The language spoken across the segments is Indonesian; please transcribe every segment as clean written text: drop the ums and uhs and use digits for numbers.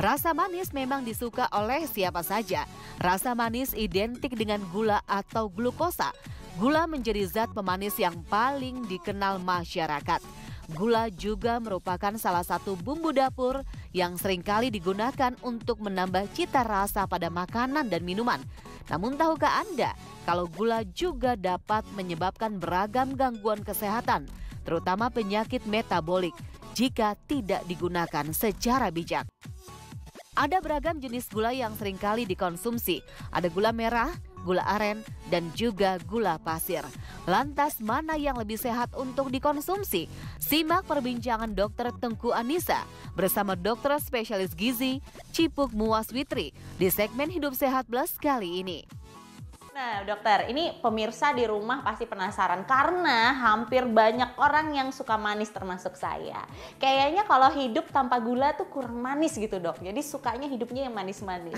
Rasa manis memang disuka oleh siapa saja. Rasa manis identik dengan gula atau glukosa. Gula menjadi zat pemanis yang paling dikenal masyarakat. Gula juga merupakan salah satu bumbu dapur yang seringkali digunakan untuk menambah cita rasa pada makanan dan minuman. Namun tahukah Anda kalau gula juga dapat menyebabkan beragam gangguan kesehatan, terutama penyakit metabolik jika tidak digunakan secara bijak. Ada beragam jenis gula yang seringkali dikonsumsi. Ada gula merah, gula aren, dan juga gula pasir. Lantas mana yang lebih sehat untuk dikonsumsi? Simak perbincangan Dr. Tengku Anissa bersama dokter spesialis gizi Cipuk Muaswitri di segmen Hidup Sehat Plus kali ini. Nah dokter, ini pemirsa di rumah pasti penasaran karena hampir banyak orang yang suka manis termasuk saya. Kayaknya kalau hidup tanpa gula tuh kurang manis gitu dok, jadi sukanya hidupnya yang manis-manis.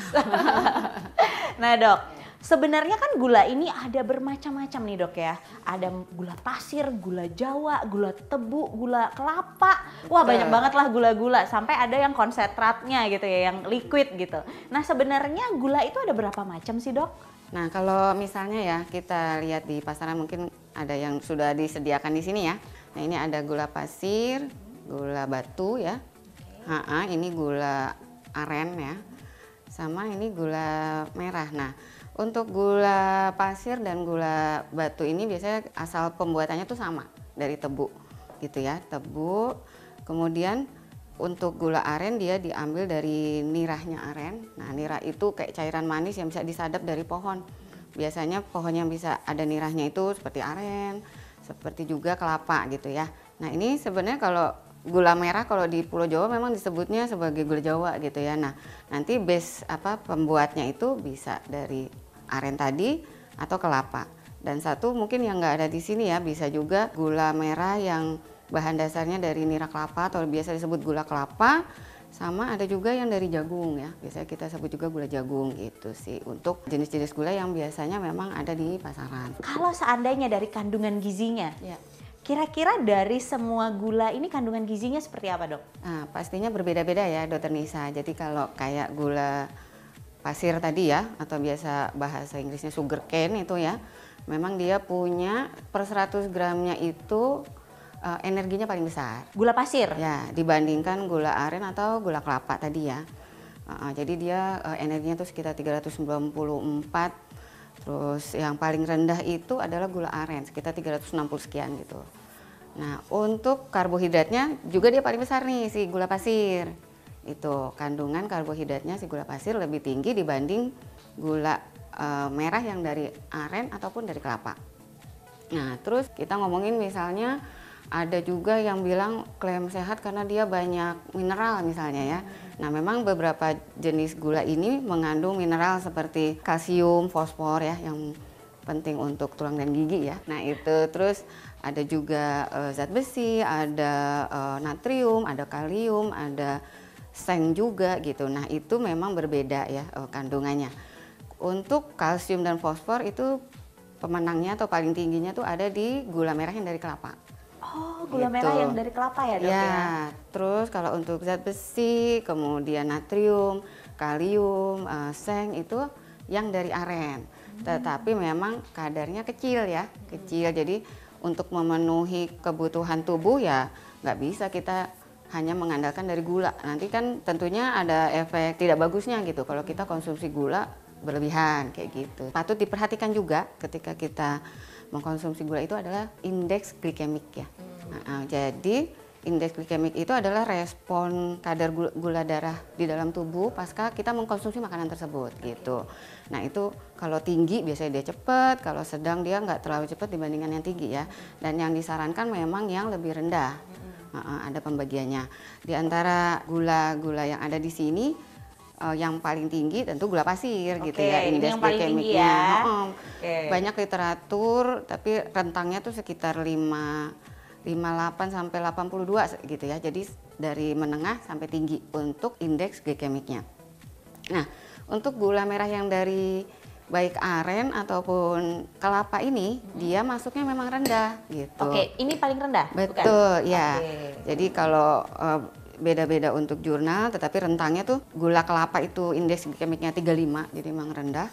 Nah dok, sebenarnya kan gula ini ada bermacam-macam nih dok ya. Ada gula pasir, gula jawa, gula tebu, gula kelapa. Wah banyak banget lah gula-gula, sampai ada yang konsentratnya gitu ya, yang liquid gitu. Nah sebenarnya gula itu ada berapa macam sih dok? Nah, kalau misalnya ya kita lihat di pasaran mungkin ada yang sudah disediakan di sini ya. Nah, ini ada gula pasir, gula batu ya. Ini gula aren ya. Sama ini gula merah. Nah, untuk gula pasir dan gula batu ini biasanya asal pembuatannya tuh sama dari tebu gitu ya. Tebu. Kemudian untuk gula aren dia diambil dari nirahnya aren. Nah, nirah itu kayak cairan manis yang bisa disadap dari pohon. Biasanya pohon yang bisa ada nirahnya itu seperti aren, seperti juga kelapa gitu ya. Nah, ini sebenarnya kalau gula merah kalau di Pulau Jawa memang disebutnya sebagai gula Jawa gitu ya. Nah, nanti base pembuatnya itu bisa dari aren tadi atau kelapa. Dan satu mungkin yang nggak ada di sini ya, bisa juga gula merah yang bahan dasarnya dari nira kelapa atau biasa disebut gula kelapa, sama ada juga yang dari jagung ya, biasanya kita sebut juga gula jagung gitu sih untuk jenis-jenis gula yang biasanya memang ada di pasaran. Kalau seandainya dari kandungan gizinya, Ya. kira-kira dari semua gula ini kandungan gizinya seperti apa dok? Nah, pastinya berbeda-beda ya Dokter Nisa. Jadi kalau kayak gula pasir tadi ya, atau biasa bahasa Inggrisnya sugar cane itu ya, memang dia punya per 100 gramnya itu energinya paling besar. Gula pasir? Ya, dibandingkan gula aren atau gula kelapa tadi ya. Jadi dia energinya tuh sekitar 394. Terus yang paling rendah itu adalah gula aren, sekitar 360 sekian gitu. Nah, untuk karbohidratnya juga dia paling besar nih si gula pasir. Itu kandungan karbohidratnya si gula pasir lebih tinggi dibanding gula merah yang dari aren ataupun dari kelapa. Nah, terus kita ngomongin misalnya ada juga yang bilang klaim sehat karena dia banyak mineral misalnya ya. Nah, memang beberapa jenis gula ini mengandung mineral seperti kalsium, fosfor ya yang penting untuk tulang dan gigi ya. Nah, itu terus ada juga zat besi, ada natrium, ada kalium, ada seng juga gitu. Nah, itu memang berbeda ya kandungannya. Untuk kalsium dan fosfor itu pemenangnya atau paling tingginya tuh ada di gula merah yang dari kelapa. Oh, gula gitu. merah yang dari kelapa ya dok ya? Ya, terus kalau untuk zat besi, kemudian natrium, kalium, seng itu yang dari aren. Tetapi memang kadarnya kecil ya, kecil. Jadi untuk memenuhi kebutuhan tubuh ya nggak bisa kita hanya mengandalkan dari gula. Nanti kan tentunya ada efek tidak bagusnya gitu kalau kita konsumsi gula berlebihan kayak gitu. Patut diperhatikan juga ketika kita mengkonsumsi gula itu adalah indeks glikemik ya. Jadi indeks glikemik itu adalah respon kadar gula darah di dalam tubuh pasca kita mengkonsumsi makanan tersebut gitu. Nah, itu kalau tinggi biasanya dia cepat, kalau sedang dia nggak terlalu cepat dibandingkan yang tinggi ya. Dan yang disarankan memang yang lebih rendah. Ada pembagiannya. Di antara gula-gula yang ada di sini yang paling tinggi tentu gula pasir gitu ya, indeks glikemiknya. Banyak literatur tapi rentangnya tuh sekitar 58 sampai 82 gitu ya. Jadi dari menengah sampai tinggi untuk indeks glikemiknya. Nah, untuk gula merah yang dari baik aren ataupun kelapa ini dia masuknya memang rendah gitu. Oke, ini paling rendah? Betul, bukan? ya. Jadi kalau beda-beda untuk jurnal, tetapi rentangnya tuh gula kelapa itu indeks glikemiknya 35, jadi memang rendah.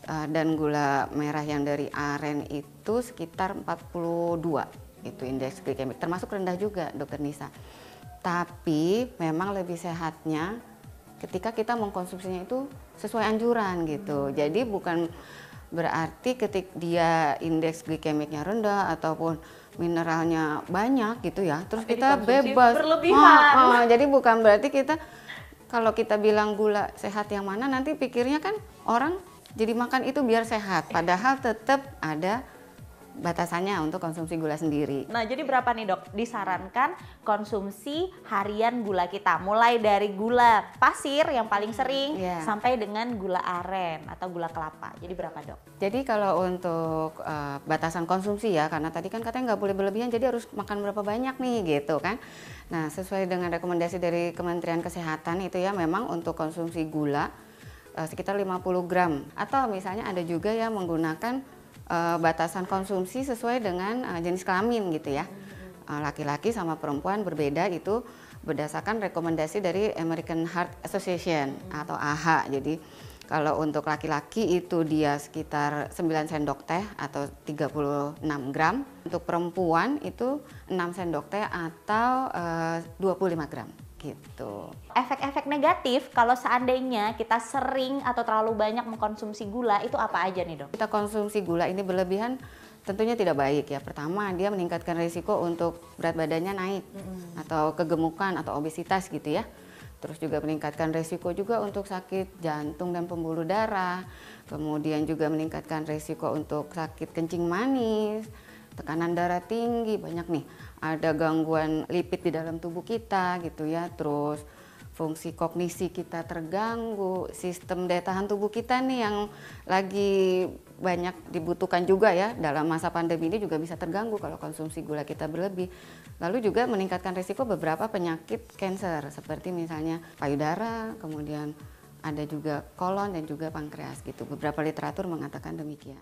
Dan gula merah yang dari aren itu sekitar 42, itu indeks glikemik, termasuk rendah juga Dokter Nisa. Tapi memang lebih sehatnya ketika kita mengkonsumsinya itu sesuai anjuran gitu. Jadi bukan berarti ketika dia indeks glikemiknya rendah ataupun mineralnya banyak gitu ya, terus tapi kita bebas. Berlebihan. Jadi bukan berarti kita, kalau kita bilang gula sehat yang mana, nanti pikirnya kan orang jadi makan itu biar sehat, padahal tetap ada batasannya untuk konsumsi gula sendiri. Nah, jadi berapa nih dok disarankan konsumsi harian gula kita? Mulai dari gula pasir yang paling sering sampai dengan gula aren atau gula kelapa. Jadi berapa dok? Jadi kalau untuk batasan konsumsi ya, karena tadi kan katanya nggak boleh berlebihan, jadi harus makan berapa banyak nih gitu kan. Nah, sesuai dengan rekomendasi dari Kementerian Kesehatan itu ya, memang untuk konsumsi gula sekitar 50 gram. Atau misalnya ada juga yang menggunakan batasan konsumsi sesuai dengan jenis kelamin gitu ya. Laki-laki sama perempuan berbeda itu berdasarkan rekomendasi dari American Heart Association atau AHA. Jadi kalau untuk laki-laki itu dia sekitar 9 sendok teh atau 36 gram. Untuk perempuan itu 6 sendok teh atau 25 gram gitu. Efek-efek negatif kalau seandainya kita sering atau terlalu banyak mengkonsumsi gula itu apa aja nih dok? Kita konsumsi gula ini berlebihan tentunya tidak baik ya. Pertama, dia meningkatkan risiko untuk berat badannya naik atau kegemukan atau obesitas gitu ya. Terus juga meningkatkan risiko juga untuk sakit jantung dan pembuluh darah. Kemudian juga meningkatkan risiko untuk sakit kencing manis, tekanan darah tinggi, banyak nih. Ada gangguan lipid di dalam tubuh kita gitu ya. Terus fungsi kognisi kita terganggu, sistem daya tahan tubuh kita nih yang lagi banyak dibutuhkan juga ya dalam masa pandemi ini juga bisa terganggu kalau konsumsi gula kita berlebih. Lalu juga meningkatkan risiko beberapa penyakit kanker seperti misalnya payudara, kemudian ada juga kolon dan juga pankreas gitu. Beberapa literatur mengatakan demikian.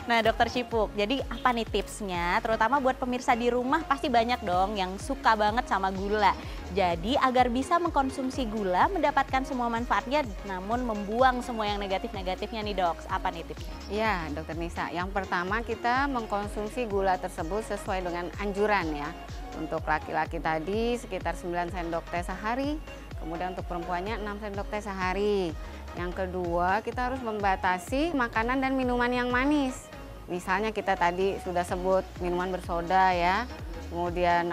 Nah dokter Cipuk, jadi apa nih tipsnya? Terutama buat pemirsa di rumah pasti banyak dong yang suka banget sama gula. Jadi agar bisa mengkonsumsi gula, mendapatkan semua manfaatnya namun membuang semua yang negatif-negatifnya nih dok. Apa nih tipsnya? Ya dokter Nisa, yang pertama kita mengkonsumsi gula tersebut sesuai dengan anjuran ya. Untuk laki-laki tadi sekitar 9 sendok teh sehari, kemudian untuk perempuannya 6 sendok teh sehari. Yang kedua, kita harus membatasi makanan dan minuman yang manis. Misalnya kita tadi sudah sebut minuman bersoda ya, kemudian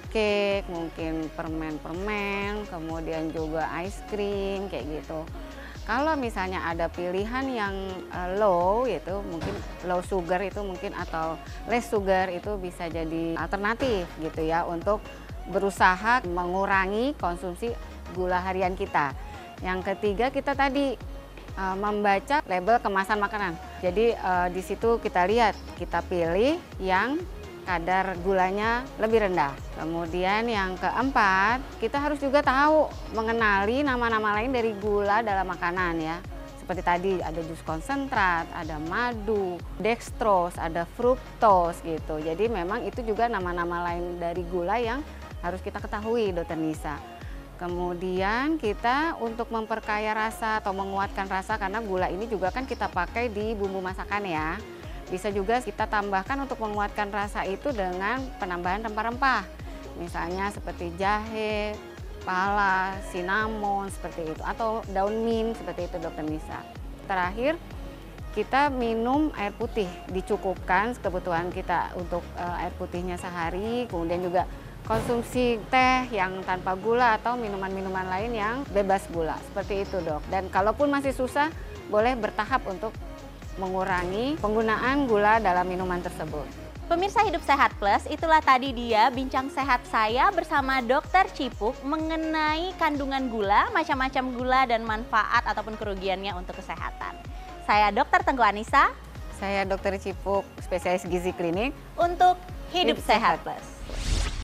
cake, mungkin permen-permen, kemudian juga ice cream kayak gitu. Kalau misalnya ada pilihan yang low, yaitu mungkin low sugar itu mungkin atau less sugar itu bisa jadi alternatif gitu ya untuk berusaha mengurangi konsumsi gula harian kita. Yang ketiga kita tadi membaca label kemasan makanan. Jadi di situ kita lihat, kita pilih yang kadar gulanya lebih rendah. Kemudian yang keempat, kita harus juga tahu mengenali nama-nama lain dari gula dalam makanan ya. Seperti tadi ada jus konsentrat, ada madu, dextrose, ada fructose gitu. Jadi memang itu juga nama-nama lain dari gula yang harus kita ketahui, Dokter Nisa. Kemudian kita untuk memperkaya rasa atau menguatkan rasa, karena gula ini juga kan kita pakai di bumbu masakan ya. Bisa juga kita tambahkan untuk menguatkan rasa itu dengan penambahan rempah-rempah. Misalnya seperti jahe, pala, cinnamon seperti itu, atau daun mint seperti itu Dokter Nisa. Terakhir kita minum air putih, dicukupkan kebutuhan kita untuk air putihnya sehari, kemudian juga konsumsi teh yang tanpa gula atau minuman-minuman lain yang bebas gula, seperti itu dok. Dan kalaupun masih susah, boleh bertahap untuk mengurangi penggunaan gula dalam minuman tersebut. Pemirsa Hidup Sehat Plus, itulah tadi dia bincang sehat saya bersama Dokter Cipuk mengenai kandungan gula, macam-macam gula dan manfaat ataupun kerugiannya untuk kesehatan. Saya Dr. Tengku Anissa. Saya Dokter Cipuk, spesialis gizi klinik. Untuk Hidup Sehat Plus.